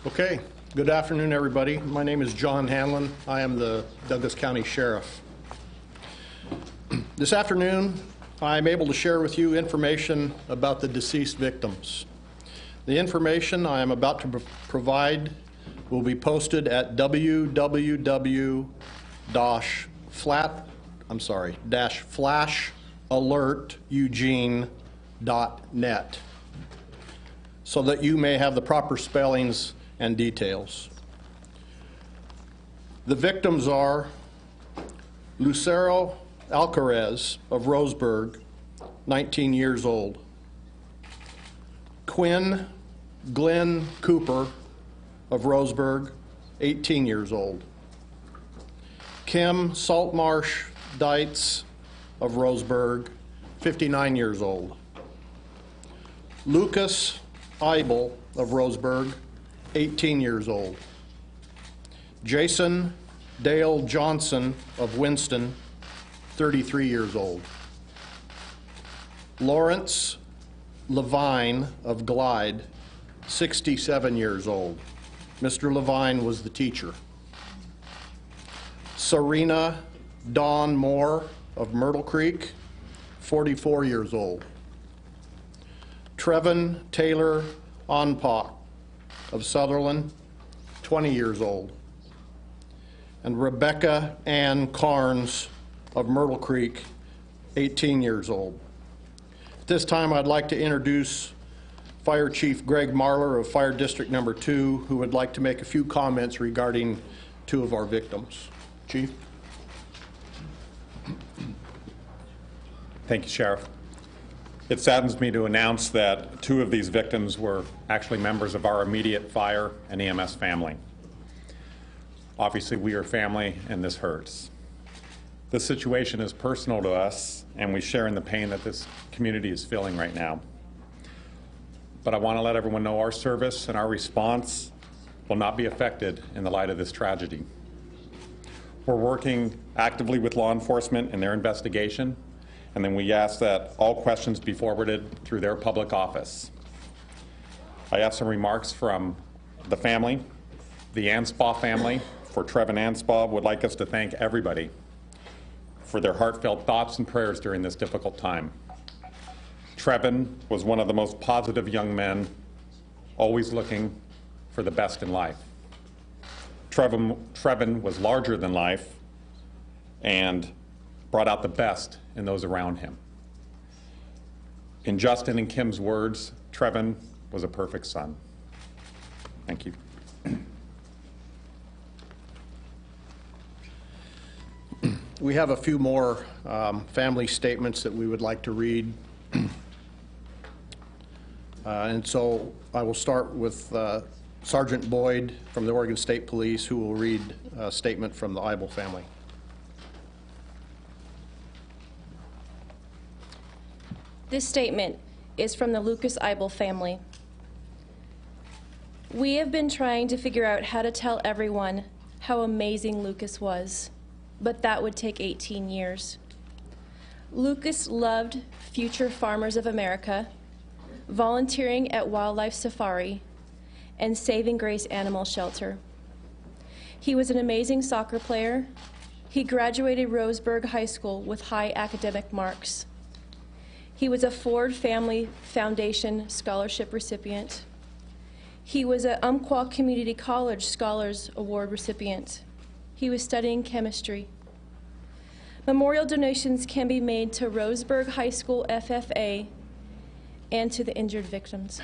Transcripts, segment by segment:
Okay, good afternoon, everybody. My name is John Hanlon. I am the Douglas County Sheriff. This afternoon, I'm able to share with you information about the deceased victims. The information I am about to provide will be posted at www.flashalerteugene.net so that you may have the proper spellings and details. The victims are Lucero Alcarez of Roseburg, 19 years old. Quinn Glenn Cooper of Roseburg, 18 years old. Kim Saltmarsh Dietz of Roseburg, 59 years old. Lucas Eibel of Roseburg, 18 years old. Jason Dale Johnson of Winston, 33 years old. Lawrence Levine of Glide, 67 years old. Mr. Levine was the teacher. Serena Dawn Moore of Myrtle Creek, 44 years old. Trevin Taylor Onpak of Sutherland, 20 years old. And Rebecca Ann Carnes of Myrtle Creek, 18 years old. At this time, I'd like to introduce Fire Chief Greg Marler of Fire District Number 2, who would like to make a few comments regarding two of our victims. Chief. Thank you, Sheriff. It saddens me to announce that two of these victims were actually members of our immediate fire and EMS family. Obviously, we are family, and this hurts. This situation is personal to us, and we share in the pain that this community is feeling right now. But I want to let everyone know our service and our response will not be affected in the light of this tragedy. We're working actively with law enforcement in their investigation, and then we ask that all questions be forwarded through their public office. I have some remarks from the family. The Anspaugh family, for Trevin Anspaugh, would like us to thank everybody for their heartfelt thoughts and prayers during this difficult time. Trevin was one of the most positive young men, always looking for the best in life. Trevin was larger than life and brought out the best in those around him. In Justin and Kim's words, Trevin was a perfect son. Thank you. We have a few more family statements that we would like to read. And so I will start with Sergeant Boyd from the Oregon State Police, who will read a statement from the Eibel family. This statement is from the Lucas Eibel family. We have been trying to figure out how to tell everyone how amazing Lucas was, but that would take 18 years. Lucas loved Future Farmers of America, volunteering at Wildlife Safari, and Saving Grace Animal Shelter. He was an amazing soccer player. He graduated Roseburg High School with high academic marks. He was a Ford Family Foundation Scholarship recipient. He was an Umpqua Community College Scholars Award recipient. He was studying chemistry. Memorial donations can be made to Roseburg High School FFA and to the injured victims.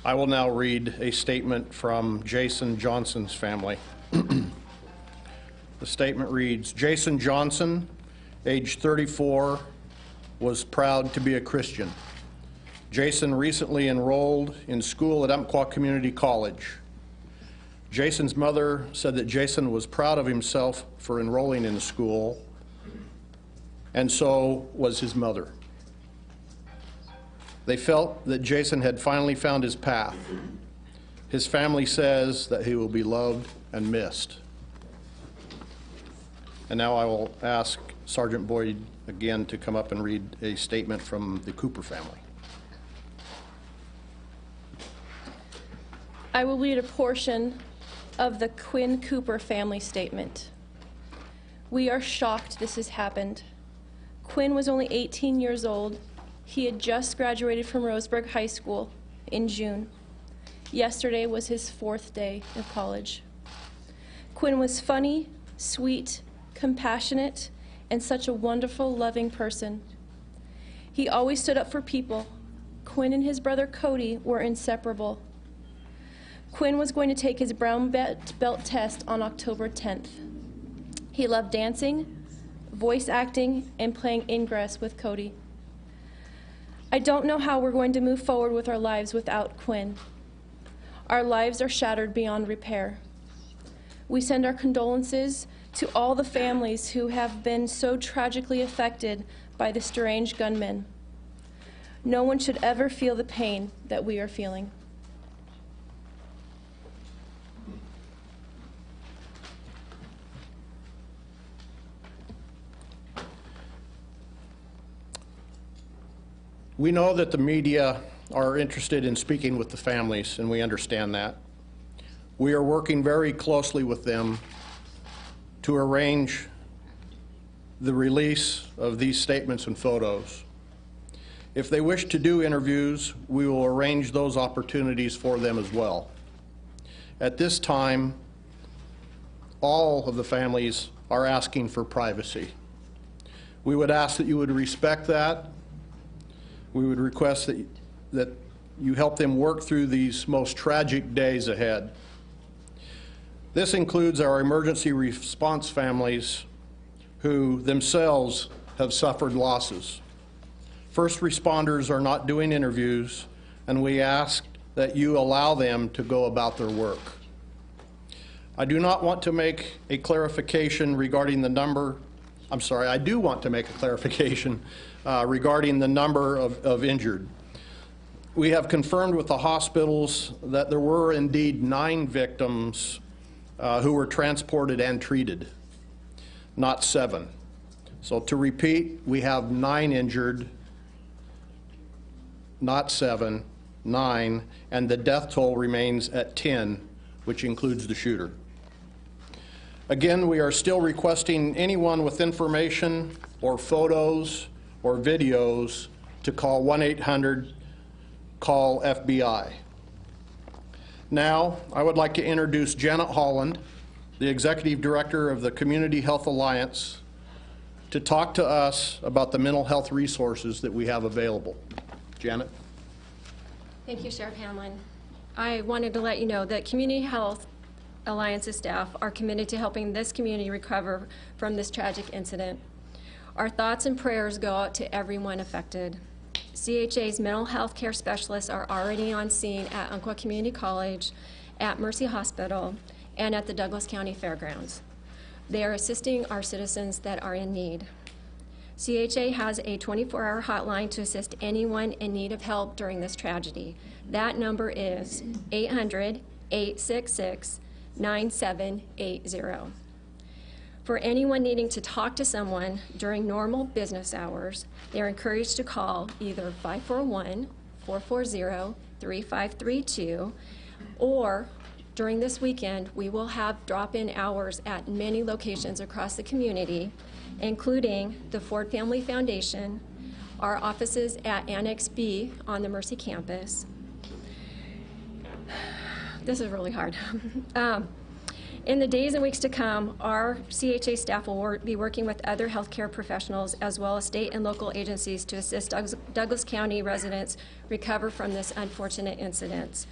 I will now read a statement from Jason Johnson's family. The statement reads, Jason Johnson, age 34, was proud to be a Christian. Jason recently enrolled in school at Umpqua Community College. Jason's mother said that Jason was proud of himself for enrolling in school, and so was his mother. They felt that Jason had finally found his path. His family says that he will be loved and missed. And now I will ask Sergeant Boyd again to come up and read a statement from the Cooper family. I will read a portion of the Quinn Cooper family statement. We are shocked this has happened. Quinn was only 18 years old. He had just graduated from Roseburg High School in June. Yesterday was his 4th day of college. Quinn was funny, sweet, compassionate, and such a wonderful, loving person. He always stood up for people. Quinn and his brother Cody were inseparable. Quinn was going to take his brown belt test on October 10th. He loved dancing, voice acting, and playing ingress with Cody. I don't know how we're going to move forward with our lives without Quinn. Our lives are shattered beyond repair. We send our condolences to all the families who have been so tragically affected by the strange gunman. No one should ever feel the pain that we are feeling. We know that the media are interested in speaking with the families, and we understand that. We are working very closely with them to arrange the release of these statements and photos. If they wish to do interviews, we will arrange those opportunities for them as well. At this time, all of the families are asking for privacy. We would ask that you would respect that. We would request that you help them work through these most tragic days ahead. This includes our emergency response families who themselves have suffered losses. First responders are not doing interviews, and we ask that you allow them to go about their work. I do not want to make a clarification regarding the number, I do want to make a clarification regarding the number of injured. We have confirmed with the hospitals that there were indeed 9 victims who were transported and treated, not 7. So to repeat, we have 9 injured, not 7, 9, and the death toll remains at 10, which includes the shooter. Again, we are still requesting anyone with information or photos or videos to call 1-800-CALL-FBI. Now, I would like to introduce Janet Holland, the Executive Director of the Community Health Alliance, to talk to us about the mental health resources that we have available. Janet? Thank you, Sheriff Hanlon. I wanted to let you know that Community Health Alliance's staff are committed to helping this community recover from this tragic incident. Our thoughts and prayers go out to everyone affected. CHA's mental health care specialists are already on scene at Umpqua Community College, at Mercy Hospital, and at the Douglas County Fairgrounds. They are assisting our citizens that are in need. CHA has a 24-hour hotline to assist anyone in need of help during this tragedy. That number is 800-866-9780. For anyone needing to talk to someone during normal business hours, they're encouraged to call either 541-440-3532, or during this weekend, we will have drop-in hours at many locations across the community, including the Ford Family Foundation, our offices at Annex B on the Mercy campus. This is really hard. In the days and weeks to come, our CHA staff will be working with other healthcare professionals as well as state and local agencies to assist Douglas County residents recover from this unfortunate incident.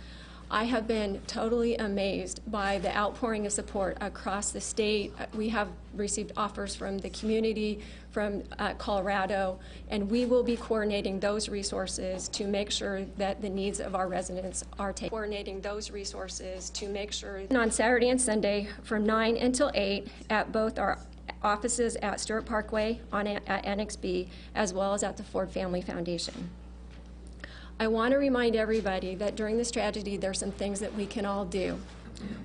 I have been totally amazed by the outpouring of support across the state. We have received offers from the community, from Colorado, and we will be coordinating those resources to make sure that the needs of our residents are taken. Coordinating those resources to make sure. On Saturday and Sunday from 9 until 8 at both our offices at Stewart Parkway at Annex B, as well as at the Ford Family Foundation. I want to remind everybody that during this tragedy, there's some things that we can all do.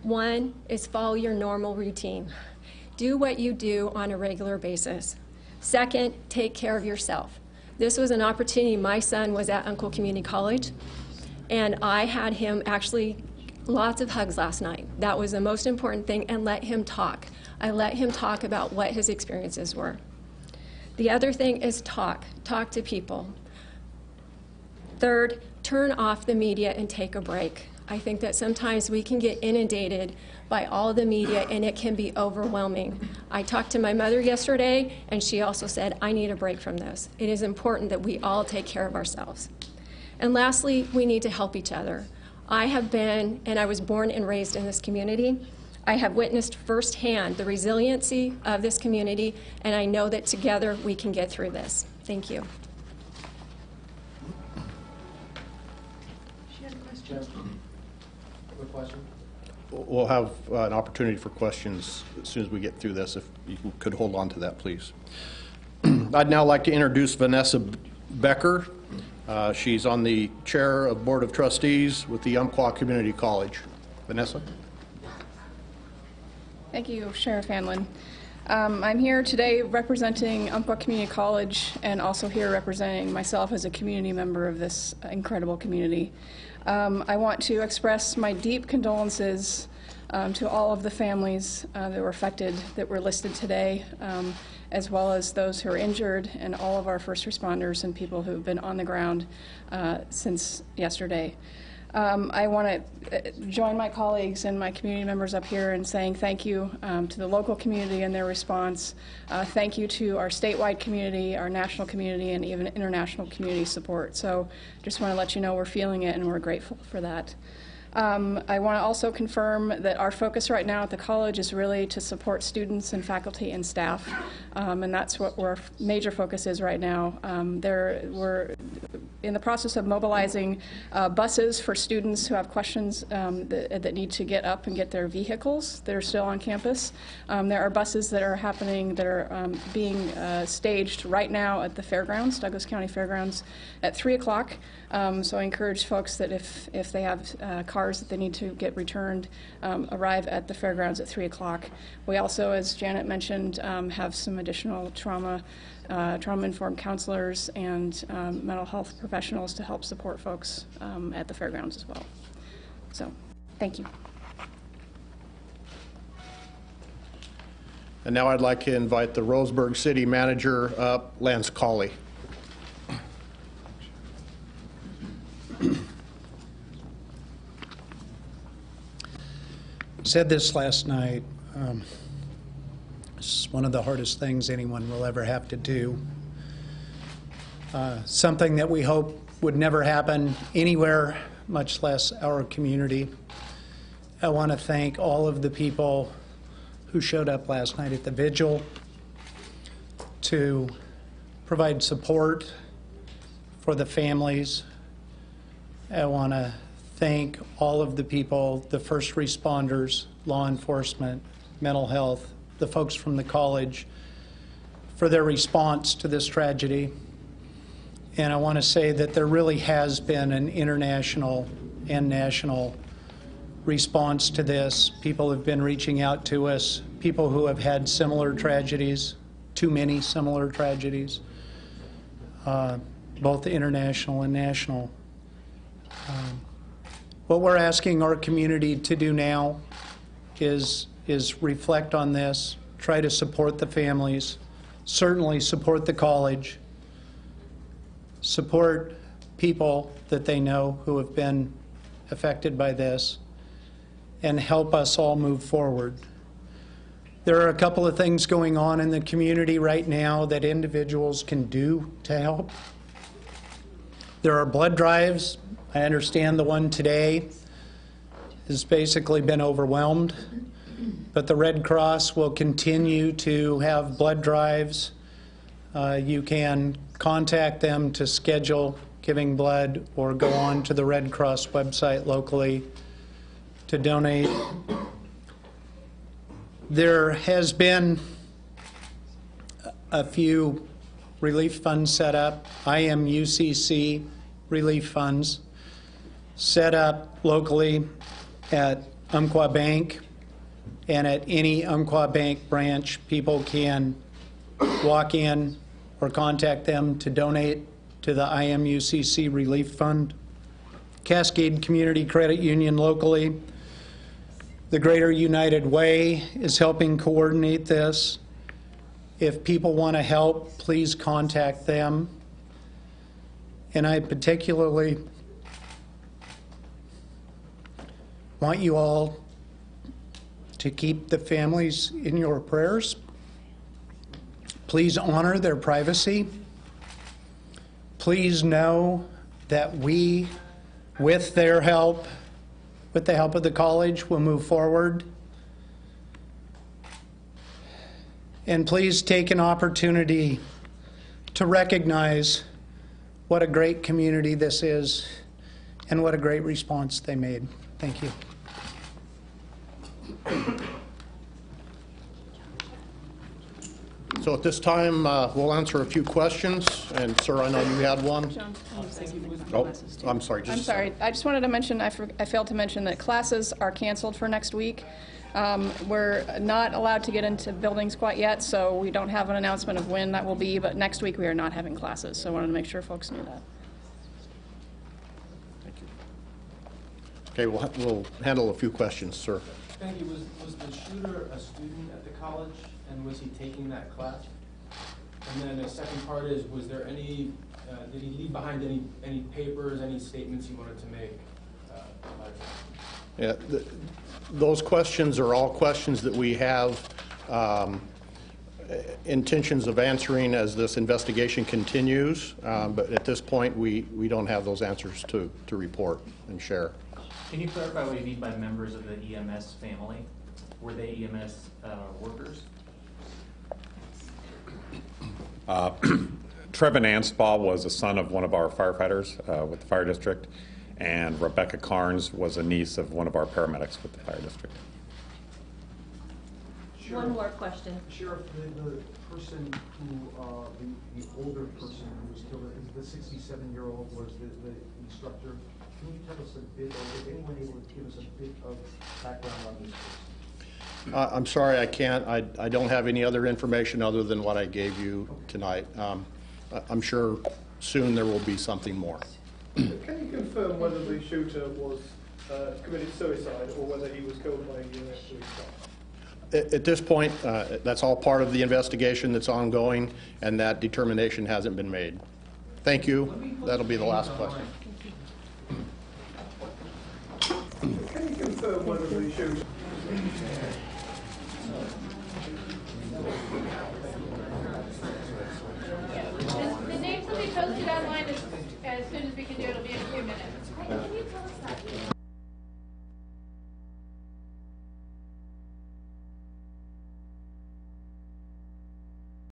One is follow your normal routine. Do what you do on a regular basis. Second, take care of yourself. This was an opportunity. My son was at Uncle Community College, and I had him actually lots of hugs last night. That was the most important thing, and let him talk. I let him talk about what his experiences were. The other thing is talk to people. Third, turn off the media and take a break. I think that sometimes we can get inundated by all the media and it can be overwhelming. I talked to my mother yesterday and she also said, I need a break from this. It is important that we all take care of ourselves. And lastly, we need to help each other. I have been, and I was born and raised in this community. I have witnessed firsthand the resiliency of this community, and I know that together we can get through this. Thank you. She had a question. We'll have an opportunity for questions as soon as we get through this. If you could hold on to that, please. I'd now like to introduce Vanessa Becker. She's on the chair of Board of Trustees with the Umpqua Community College. Vanessa? Thank you, Sheriff Hanlon. I'm here today representing Umpqua Community College and also here representing myself as a community member of this incredible community. I want to express my deep condolences to all of the families that were affected that were listed today, as well as those who are injured and all of our first responders and people who have been on the ground since yesterday. I want to join my colleagues and my community members up here in saying thank you to the local community and their response. Thank you to our statewide community, our national community, and even international community support. So just want to let you know we're feeling it and we're grateful for that. I want to also confirm that our focus right now at the college is really to support students and faculty and staff, and that's what our major focus is right now. We're in the process of mobilizing buses for students who have questions that need to get up and get their vehicles that are still on campus. There are buses that are being staged right now at the fairgrounds, Douglas County Fairgrounds, at 3 o'clock. So I encourage folks that if they have cars that they need to get returned, arrive at the fairgrounds at 3 o'clock. We also, as Janet mentioned, have some additional trauma-informed counselors and mental health professionals to help support folks at the fairgrounds as well. So, thank you. And now I'd like to invite the Roseburg City Manager up, Lance Colley. Said this last night. It's one of the hardest things anyone will ever have to do. Something that we hope would never happen anywhere, much less our community. I want to thank all of the people who showed up last night at the vigil to provide support for the families. I want to thank all of the people, the first responders, law enforcement, mental health, the folks from the college, for their response to this tragedy. And I want to say that there really has been an international and national response to this. People have been reaching out to us, people who have had similar tragedies, too many similar tragedies, both international and national. What we're asking our community to do now is reflect on this, try to support the families, certainly support the college, support people that they know who have been affected by this, and help us all move forward. There are a couple of things going on in the community right now that individuals can do to help. There are blood drives. I understand the one today has basically been overwhelmed, but the Red Cross will continue to have blood drives. You can contact them to schedule giving blood or go on to the Red Cross website locally to donate. There has been a few relief funds set up. IMUCC relief funds set up locally at Umpqua Bank, and at any Umpqua Bank branch, people can walk in or contact them to donate to the IMUCC Relief Fund. Cascade Community Credit Union locally. The Greater United Way is helping coordinate this. If people want to help, please contact them. And I particularly want you all to keep the families in your prayers. Please honor their privacy. Please know that we, with their help, with the help of the college, will move forward. And please take an opportunity to recognize what a great community this is and what a great response they made. Thank you. So at this time, we'll answer a few questions. And sir, I know you had one. John, Oh, I'm sorry. I'm sorry. I just wanted to mention, I failed to mention that classes are canceled for next week. We're not allowed to get into buildings quite yet, so we don't have an announcement of when that will be, but next week we are not having classes, so I wanted to make sure folks knew that. Thank you. Okay, we'll handle a few questions, sir. Thank you. Was the shooter a student at the college, and was he taking that class? And then the second part is, was there any, did he leave behind any papers, any statements he wanted to make? Yeah, those questions are all questions that we have intentions of answering as this investigation continues, but at this point we don't have those answers to report and share. Can you clarify what you mean by members of the EMS family? Were they EMS workers? Trevin Anspaugh was a son of one of our firefighters with the fire district, and Rebecca Carnes was a niece of one of our paramedics with the fire district. One more question. Sheriff, the person who, the older person who was killed, the 67-year-old was the instructor. Can you tell us a bit, or is anyone able to give us a bit of background on this person? I'm sorry, I can't. I don't have any other information other than what I gave you tonight. I'm sure soon there will be something more. Can you confirm whether the shooter was committed suicide or whether he was killed by police staff? At this point, that's all part of the investigation that's ongoing, and that determination hasn't been made. Thank you. That'll be the last question. Can you confirm whether the shooter... The names will be posted online as soon as we can do it. It'll be in a few minutes.